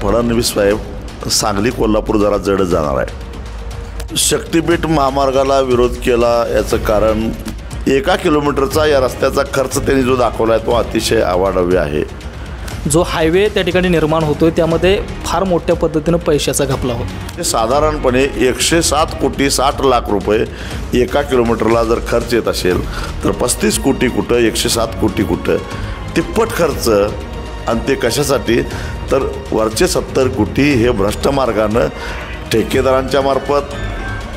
फडणवीस साहेब सांगली कोल्हापूर जरा जडच जाणार आहे। शक्तिपीठ महामार्गाला विरोध केला याचं कारण 1 किलोमीटरचा या रस्त्याचा खर्च त्यांनी जो दाखवला आहे तो अतिशय अवाढव्य आहे। जो हायवे त्या ठिकाणी निर्माण होतोय त्यामध्ये फार मोठ्या पद्धतीनं पैशाचा घपला होतो। साधारणपणे 107 कोटी 60 लाख रुपये 1 किलोमीटरला जर खर्च येत असेल तर 35 कोटी कुठं 107 कोटी कुठं तिप्पट खर्च। आणि ते कशासाठी तर वरचे 70 कोटी हे भ्रष्ट मार्गानं ठेकेदारांच्या मार्फत,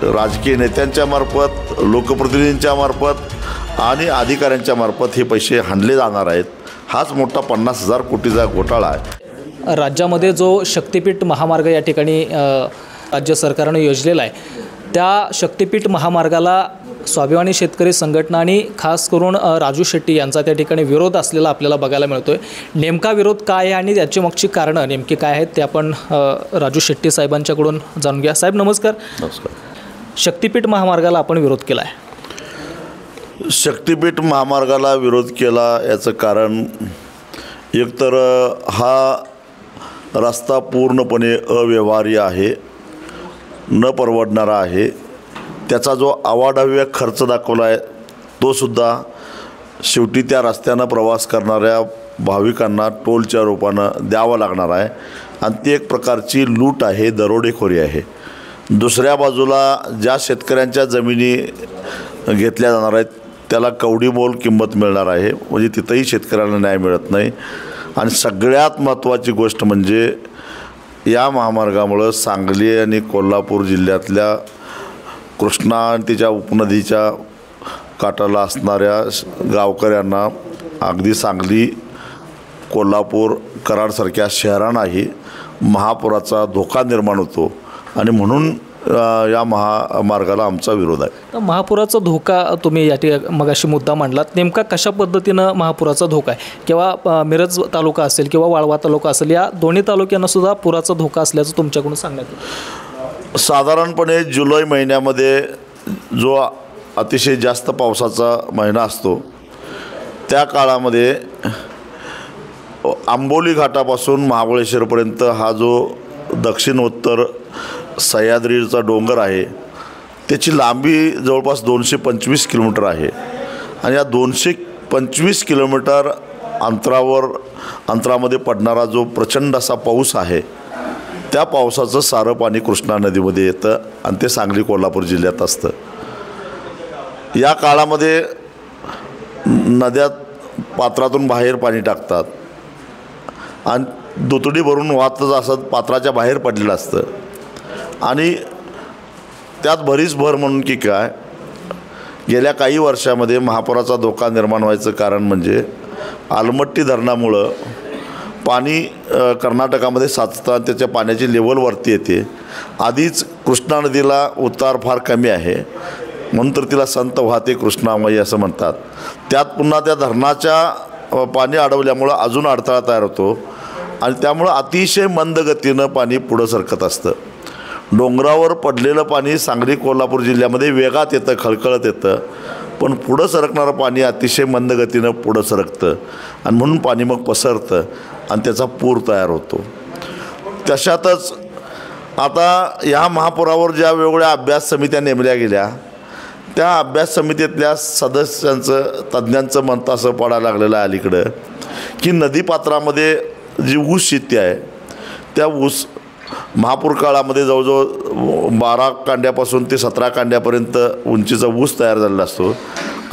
राजकीय नेत्यांच्या मार्फत, लोकप्रतिनिधींच्या मार्फत आणि अधिकाऱ्यांच्या मार्फत हे पैसे हाणले जाणार आहेत। हाच मोठा 50,000 कोटीचा घोटाळा आहे। राज्यामध्ये जो शक्तिपीठ महामार्ग या ठिकाणी राज्य सरकारने योजलेला आहे त्या शक्तिपीठ महामार्गाला स्वाभिमानी शेतकरी संघटना आणि खास करून राजू शेट्टी यांचा त्या ठिकाणी विरोध असलेला आपल्याला बघायला मिळतोय। नेमका विरोध काय आहे आणि त्याची मागची कारणं नेमकी काय आहेत ते आपण राजू शेट्टी साहेबांच्याकडून जाणून घ्या। साहेब नमस्कार। नमस्कार। शक्तिपीठ महामार्गाला आपण विरोध केला आहे। शक्तिपीठ महामार्गाला विरोध केला याचं कारण एकतर हा रस्ता पूर्णपणे अव्यवहार्य आहे, न परवडणारा आहे। त्याचा जो अवाढव्य खर्च दाखवला आहे तोसुद्धा शेवटी त्या रस्त्यानं प्रवास करणाऱ्या भाविकांना टोलच्या रूपानं द्यावं लागणार आहे आणि ती एक प्रकारची लूट आहे, दरोडेखोरी आहे। दुसऱ्या बाजूला ज्या शेतकऱ्यांच्या जमिनी घेतल्या जाणार आहेत त्याला कवडीमोल किंमत मिळणार आहे, म्हणजे तिथंही शेतकऱ्यांना न्याय मिळत नाही। आणि सगळ्यात महत्त्वाची गोष्ट म्हणजे या महामार्गामुळं सांगली आणि कोल्हापूर जिल्ह्यातल्या कृष्णा आणि तिच्या उपनदीच्या काठाला असणाऱ्या गावकऱ्यांना अगदी सांगली, कोल्हापूर, कराडसारख्या शहरांनाही महापुराचा धोका निर्माण होतो आणि म्हणून या महामार्गाला आमचा विरोध आहे। महापुराचा धोका तुम्ही या ठिकाणी मगाशी मुद्दा मांडलात, नेमका कशा पद्धतीनं महापुराचा धोका आहे? किंवा मिरज तालुका असेल किंवा वाळवा तालुका असेल या दोन्ही तालुक्यांना सुद्धा पुराचा धोका असल्याचं तुमच्याकडून सांगण्यात येतं। साधारणपणे जुलै महिन्यामध्ये जो अतिशय जास्त पावसाचा महिना असतो त्या काळामध्ये आंबोली घाटापासून महाबळेश्वरपर्यंत हा जो दक्षिणोत्तर सह्याद्रीचा डोंगर आहे त्याची लांबी जवळपास 225 किलोमीटर आहे आणि या 225 किलोमीटर अंतरामध्ये पडणारा जो प्रचंड असा पाऊस आहे त्या पावसाचं सारं पाणी कृष्णा नदीमध्ये येतं आणि ते सांगली कोल्हापूर जिल्ह्यात असतं। या काळामध्ये नद्या पात्रातून बाहेर पाणी टाकतात आणि दुतडी भरून वाहतच असत पात्राच्या बाहेर पडलेलं असतं आणि त्यात भरीस भर म्हणून की काय गेल्या काही वर्षामध्ये महापुराचा धोका निर्माण व्हायचं कारण म्हणजे आलमट्टी धरणामुळं पाणी कर्नाटकामध्ये साचतं, त्याच्या पाण्याची लेवल वरती येते। आधीच कृष्णा नदीला उतार फार कमी आहे म्हणून तर तिला संत वाहते कृष्णामाई असं म्हणतात। त्यात पुन्हा त्या धरणाच्या पाणी अडवल्यामुळं अजून अडथळा तयार होतो आणि त्यामुळं अतिशय मंद गतीनं पाणी पुढं सरकत असतं। डोंगरावर पडलेलं पाणी सांगली कोल्हापूर जिल्ह्यामध्ये वेगात येतं, खळखळत येतं, पण पुढं सरकणारं पाणी अतिशय मंद गतीनं पुढं सरकतं आणि म्हणून पाणी मग पसरतं आणि त्याचा पूर तयार होतो। तशातच आता ह्या महापुरावर ज्या वेगवेगळ्या अभ्यास समित्या नेमल्या गेल्या त्या अभ्यास समितीतल्या सदस्यांचं, तज्ज्ञांचं मत असं पडायला लागलेलं आहे अलीकडं की नदीपात्रामध्ये जी ऊस शेती आहे त्या ऊस महापूर काळामध्ये जवळजवळ 12 कांड्यापासून ते 17 कांड्यापर्यंत उंचीचा ऊस तयार झालेला असतो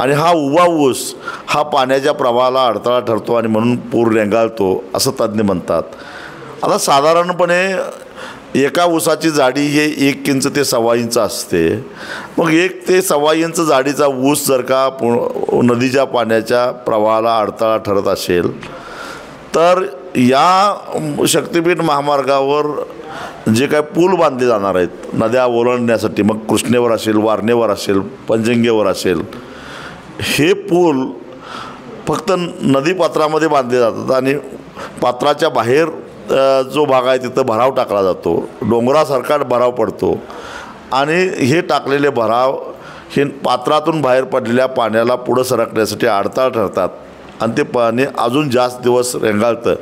आणि हा उभा ऊस हा पाण्याच्या प्रवाहाला अडथळा ठरतो आणि म्हणून पूर रेंगाळतो असं तज्ज्ञ म्हणतात। आता साधारणपणे एका ऊसाची जाडी हे 1 इंच ते 1.25 इंच असते। मग 1 ते 1.25 इंच जाडीचा ऊस जर का नदीच्या पाण्याच्या प्रवाहाला अडथळा ठरत असेल तर या शक्तिपीठ महामार्गावर जे काय पूल बांधले जाणार आहेत नद्या ओलांडण्यासाठी, मग कृष्णेवर असेल, वारणेवर असेल, पंचगंगेवर असेल, हे पूल फक्त नदीपात्रामध्ये बांधले जातात आणि पात्राच्या बाहेर जो भाग आहे तिथं भराव टाकला जातो, डोंगरासारखा भराव पडतो आणि हे टाकलेले भराव हे पात्रातून बाहेर पडलेल्या पाण्याला पुढं सरकण्यासाठी अडथळा ठरतात आणि ते पाणी अजून जास्त दिवस रेंगाळतं।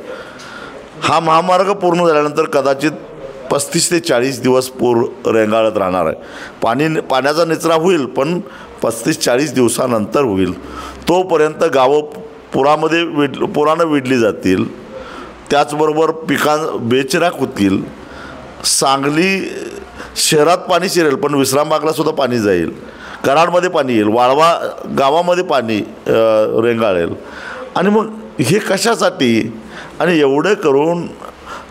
हा महामार्ग पूर्ण झाल्यानंतर कदाचित 35 ते 40 दिवस पूर रेंगाळत राहणार आहे. पाण्याचा निचरा होईल, पण 35-40 दिवसानंतर होईल. तोपर्यंत गावं पुरानं वेढली जातील. त्याचबरोबर बेचिराख होतील. सांगली शहरात पाणी शिरेल, पण विश्रामबागलासुद्धा पाणी जाईल. कराडमध्ये पाणी येईल, वाळवा गावामध्ये पाणी रेंगाळेल. आणि मग हे कशासाठी? आणि एवढं करून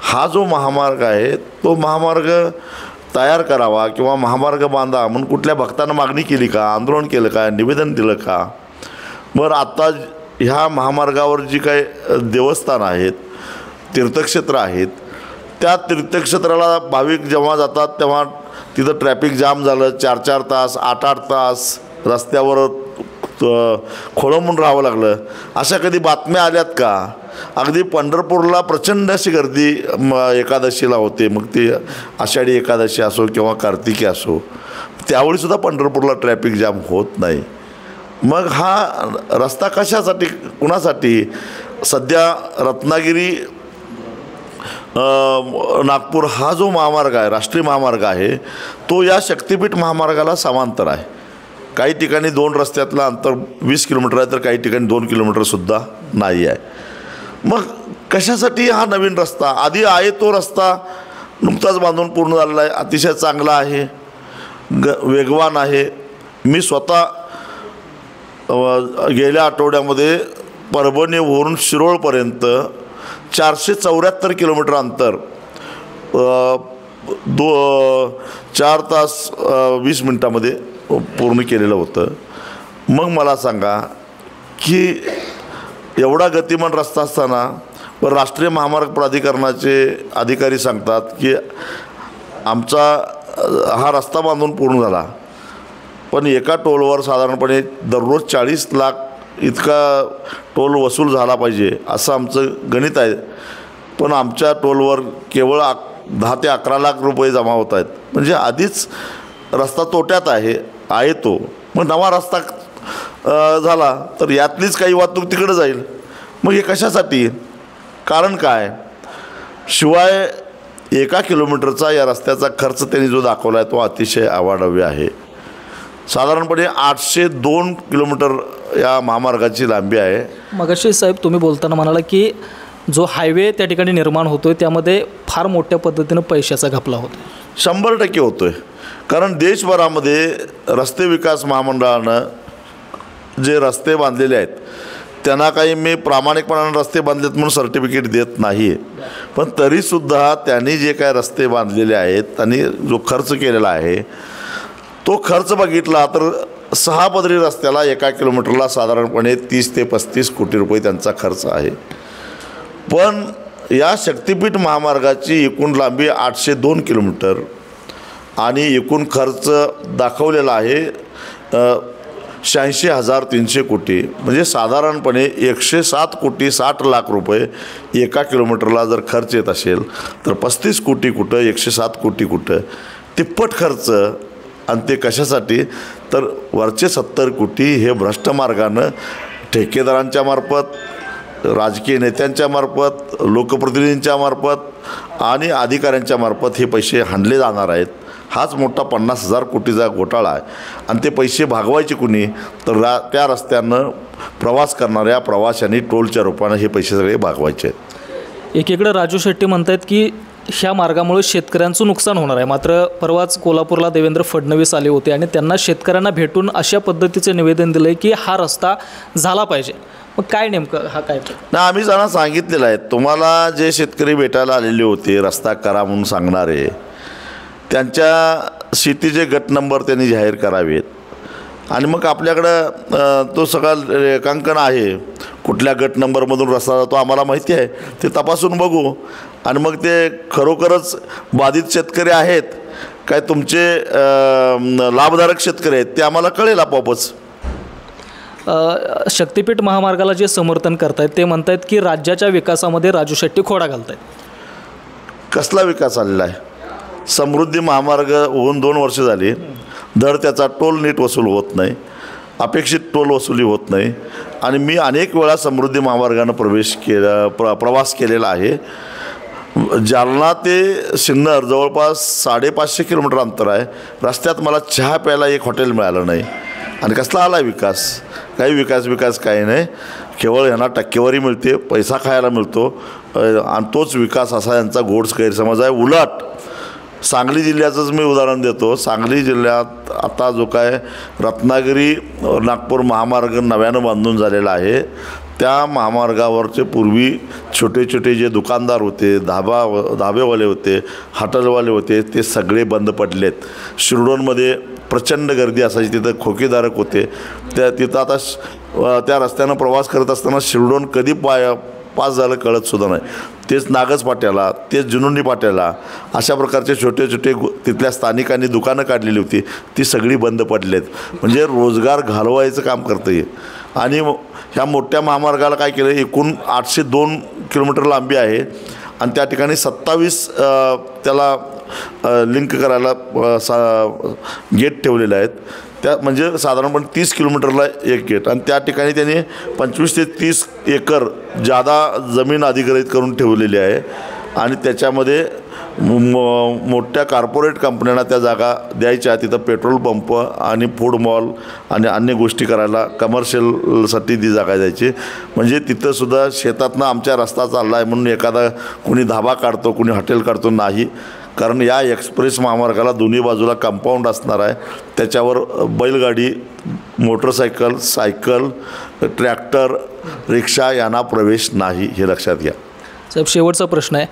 हा जो महामार्ग आहे तो महामार्ग तयार करावा किंवा महामार्ग बांधा म्हणून कुठल्या भक्तानं मागणी केली का? आंदोलन केलं का? निवेदन दिलं का? बरं, आत्ता ह्या महामार्गावर जी काही देवस्थान आहेत, तीर्थक्षेत्र आहेत, त्या तीर्थक्षेत्राला भाविक जेव्हा जातात तेव्हा तिथं ट्रॅफिक जाम झालं. 4-4 तास 8-8 तास रस्त्यावर खोळंबून राहावं लागलं. अशा कधी बातम्या आल्यात का? अगदी पंढरपूरला प्रचंड अशी गर्दी एकादशीला होते. मग ती आषाढी एकादशी असो किंवा कार्तिकी असो, त्यावेळीसुद्धा पंढरपूरला ट्रॅफिक जाम होत नाही. मग हा रस्ता कशासाठी, कुणासाठी? सध्या रत्नागिरी नागपूर हा जो महामार्ग आहे, राष्ट्रीय महामार्ग आहे, तो या शक्तिपीठ महामार्गाला समांतर आहे. काही ठिकाणी 2 रस्त्यातलं अंतर 20 किलोमीटर आहे, तर काही ठिकाणी 2 किलोमीटरसुद्धा नाही आहे. मग कशासाठी हा नवीन रस्ता? आधी आहे तो रस्ता नुकताच बांधून पूर्ण झालेला आहे, अतिशय चांगला आहे, वेगवान आहे. मी स्वतः गेल्या आठवड्यामध्ये परभणीवरून शिरोळपर्यंत 474 किलोमीटर अंतर 4 तास 20 मिनटामध्ये पूर्ण केलेलं होतं. मग मला सांगा की एवढा गतिमान रस्ता असताना राष्ट्रीय महामार्ग प्राधिकरणाचे अधिकारी सांगतात की आमचा हा रस्ता बांधून पूर्ण झाला, पण एका टोलवर साधारणपणे दररोज 40 लाख इतका टोल वसूल झाला पाहिजे असं आमचं गणित आहे. पण आमच्या टोलवर केवळ 10 ते 11 लाख रुपये जमा होत आहेत. म्हणजे आधीच रस्ता तोट्यात आहे तो. मग नवा रस्ता झाला तर यातलीच काही वाहतूक तिकडं जाईल. मग हे कशासाठी? कारण काय? शिवाय 1 किलोमीटरचा या रस्त्याचा खर्च त्यांनी जो दाखवला आहे तो अतिशय अवाढव्य आहे. साधारणपणे 802 किलोमीटर या महामार्गाची लांबी आहे. मगाशी साहेब तुम्ही बोलताना म्हणाला की जो हायवे त्या ठिकाणी निर्माण होतो आहे त्यामध्ये फार मोठ्या पद्धतीनं पैशाचा घपला होतो. 100% होतो आहे. कारण देशभरामध्ये रस्ते विकास महामंडळानं जे रस्ते बांधलेले आहेत त्यांना काही मी प्रामाणिकपणानं रस्ते बांधलेत म्हणून सर्टिफिकेट देत नाही आहे, पण तरीसुद्धा त्यांनी जे काय रस्ते बांधलेले आहेत, त्यांनी जो खर्च केलेला आहे तो खर्च बघितला तर 6 पदरी रस्त्याला 1 किलोमीटरला साधारणपणे 30 ते 35 कोटी रुपये त्यांचा खर्च आहे. पण या शक्तिपीठ महामार्गाची एकूण लांबी 802 किलोमीटर आणि एकूण खर्च दाखवलेला आहे 86,300 कोटी. म्हणजे साधारणपणे 107 कोटी 60 लाख रुपये 1 किलोमीटरला जर खर्च येत असेल तर 35 कोटी कुठं, 107 कोटी कुठं, तिप्पट खर्च. आणि ते कशासाठी? तर वरचे 70 कोटी हे भ्रष्ट मार्गानं ठेकेदारांच्या मार्फत, राजकीय नेत्यांच्या मार्फत, लोकप्रतिनिधींच्या मार्फत आणि अधिकाऱ्यांच्या मार्फत हे पैसे हाणले जाणार आहेत. हाच मोठा 50,000 कोटीचा घोटाळा आहे. आणि ते पैसे भागवायचे कुणी? तर त्या रस्त्यानं प्रवास करणाऱ्या प्रवाशांनी टोलच्या रूपानं हे पैसे सगळे भागवायचे आहेत. एकीकडे राजू शेट्टी म्हणतात की ह्या मार्गामुळे शेतकऱ्यांचं नुकसान होणार आहे. मात्र परवाच कोल्हापूरला देवेंद्र फडणवीस आले होते आणि त्यांना शेतकऱ्यांना भेटून अशा पद्धतीचे निवेदन दिलं आहे की हा रस्ता झाला पाहिजे. मग काय नेमकं हा काय? नाही, आम्ही त्यांना सांगितलेलं आहे, तुम्हाला जे शेतकरी भेटायला आलेले होते रस्ता करा म्हणून सांगणारे, त्यांच्या शेतीचे गट नंबर त्यांनी जाहीर करावेत. आणि मग आपल्याकडं तो सगळा रेखांकन आहे, कुठल्या गट नंबरमधून रस्ता जातो आम्हाला माहिती आहे, ते तपासून बघू. आणि मग ते खरोखरच बाधित शेतकरी आहेत काय, तुमचे लाभधारक शेतकरी आहेत, ते आम्हाला कळेल आपोआपच. शक्तिपीठ महामार्गाला जे समर्थन करतायत ते म्हणतायत की राज्याच्या विकासामध्ये राजू शेट्टी खोडा घालतायत. कसला विकास आलेला आहे? समृद्धी महामार्ग होऊन 2 वर्ष झाली, दर त्याचा टोल नीट वसूल होत नाही, अपेक्षित टोल वसुली होत नाही. आणि मी अनेक वेळा समृद्धी महामार्गानं प्रवास केलेला आहे. जालना ते सिन्नर जवळपास 550 किलोमीटर अंतर आहे. रस्त्यात मला चहा प्यायला एक हॉटेल मिळालं नाही. आणि कसला आला विकास? काही विकास काही नाही. केवळ यांना टक्केवारी मिळते, पैसा खायला मिळतो आणि तोच विकास असा यांचा गोड्स गैरसमज आहे. उलट सांगली जिल्ह्याचंच मी उदाहरण देतो. सांगली जिल्ह्यात आता जो काय रत्नागिरी नागपूर महामार्ग नव्यानं बांधून झालेला आहे, त्या महामार्गावरचे पूर्वी छोटे छोटे जे दुकानदार होते, धाबेवाले होते, हॉटेलवाले होते, ते सगळे बंद पडलेत. शिरडोनमध्ये प्रचंड गर्दी असायची, तिथं खोकेधारक होते. तिथं आता त्या रस्त्यानं प्रवास करत असताना शिरडोन कधी पास झालं कळतसुद्धा नाही. तेच नागज पाट्याला, तेच जुनुंडी पाट्याला अशा प्रकारचे छोटे छोटे तिथल्या स्थानिकांनी दुकानं काढलेली होती, ती सगळी बंद पडलेत. म्हणजे रोजगार घालवायचं काम करतं आहे. आणि ह्या मोठ्या महामार्गाला काय केलं, एकूण 802 किलोमीटर लांबी आहे आणि त्या ठिकाणी 27 त्याला लिंक करायला गेट ठेवलेले आहेत. त्या म्हणजे साधारणपणे 30 किलोमीटरला एक गेट आणि त्या ठिकाणी त्यांनी 25 ते 30 एकर जादा जमीन अधिग्रहित करून ठेवलेली आहे. आणि त्याच्यामध्ये मोठ्या कॉर्पोरेट कंपन्यांना त्या जागा द्यायच्या. तिथं पेट्रोल पंप आणि फूड मॉल आणि अन्य गोष्टी करायला कमर्शियलसाठी ती जागा द्यायची. म्हणजे तिथंसुद्धा शेतातनं आमच्या रस्ता चालला आहे म्हणून एखादा कोणी धाबा काढतो, कोणी हॉटेल काढतो नाही. कारण या एक्सप्रेस महामार्गाला दोन्ही बाजूला कंपाऊंड असणार आहे. त्याच्यावर बैलगाडी, मोटरसायकल, सायकल, ट्रॅक्टर, रिक्षा यांना प्रवेश नाही, हे लक्षात घ्या. साहेब, शेवटचा प्रश्न आहे.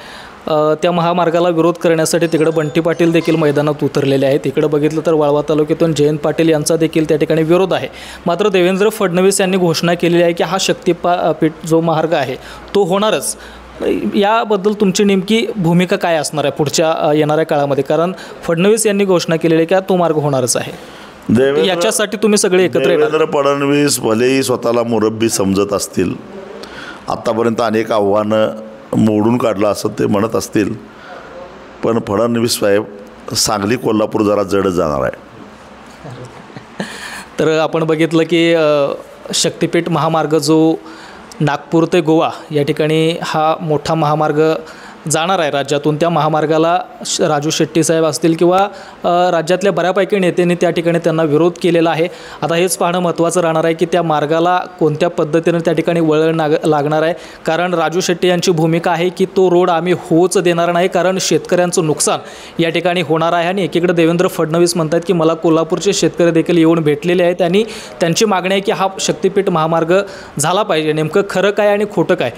त्या महामार्गाला विरोध करण्यासाठी तिकडं बंटी पाटील देखील मैदानात उतरलेले आहेत. इकडं बघितलं तर वाळवा तालुक्यातून जयंत पाटील यांचा देखील त्या ठिकाणी विरोध आहे. मात्र देवेंद्र फडणवीस यांनी घोषणा केलेली आहे की हा शक्तिपीठ जो मार्ग आहे तो होणारच. याबद्दल तुमची नेमकी भूमिका काय असणार आहे पुढच्या येणाऱ्या काळामध्ये? कारण फडणवीस यांनी घोषणा केलेली आहे की तो मार्ग होणारच आहे. याच्यासाठी तुम्ही सगळे एकत्र येणार. देवेंद्र फडणवीस भलेही स्वतःला मुरब्बी समजत असतील, आत्तापर्यंत अनेक आव्हानं मोडून काढलं असं ते म्हणत असतील, पण फडणवीस साहेब सांगली कोल्हापूर जरा जडच जाणार आहे. तर आपण बघितलं की शक्तिपीठ महामार्ग जो नागपूर ते गोवा या ठिकाणी हा मोठा महामार्ग जाणार आहे राज्यातून. त्या महामार्गाला राजू शेट्टी साहेब असतील किंवा राज्यातल्या बऱ्यापैकी नेत्यांनी त्या ठिकाणी त्यांना विरोध केलेला आहे. आता हेच पाहणं महत्त्वाचं राहणार आहे की त्या मार्गाला कोणत्या पद्धतीनं त्या ठिकाणी वळण लागणार आहे. कारण राजू शेट्टी यांची भूमिका आहे की तो रोड आम्ही होऊच देणार नाही, कारण शेतकऱ्यांचं नुकसान या ठिकाणी होणार आहे. आणि एकीकडे देवेंद्र फडणवीस म्हणतात की मला कोल्हापूरचे शेतकरी देखील येऊन भेटलेले आहेत आणि त्यांची मागणी आहे की हा शक्तिपीठ महामार्ग झाला पाहिजे. नेमकं खरं काय आणि खोटं काय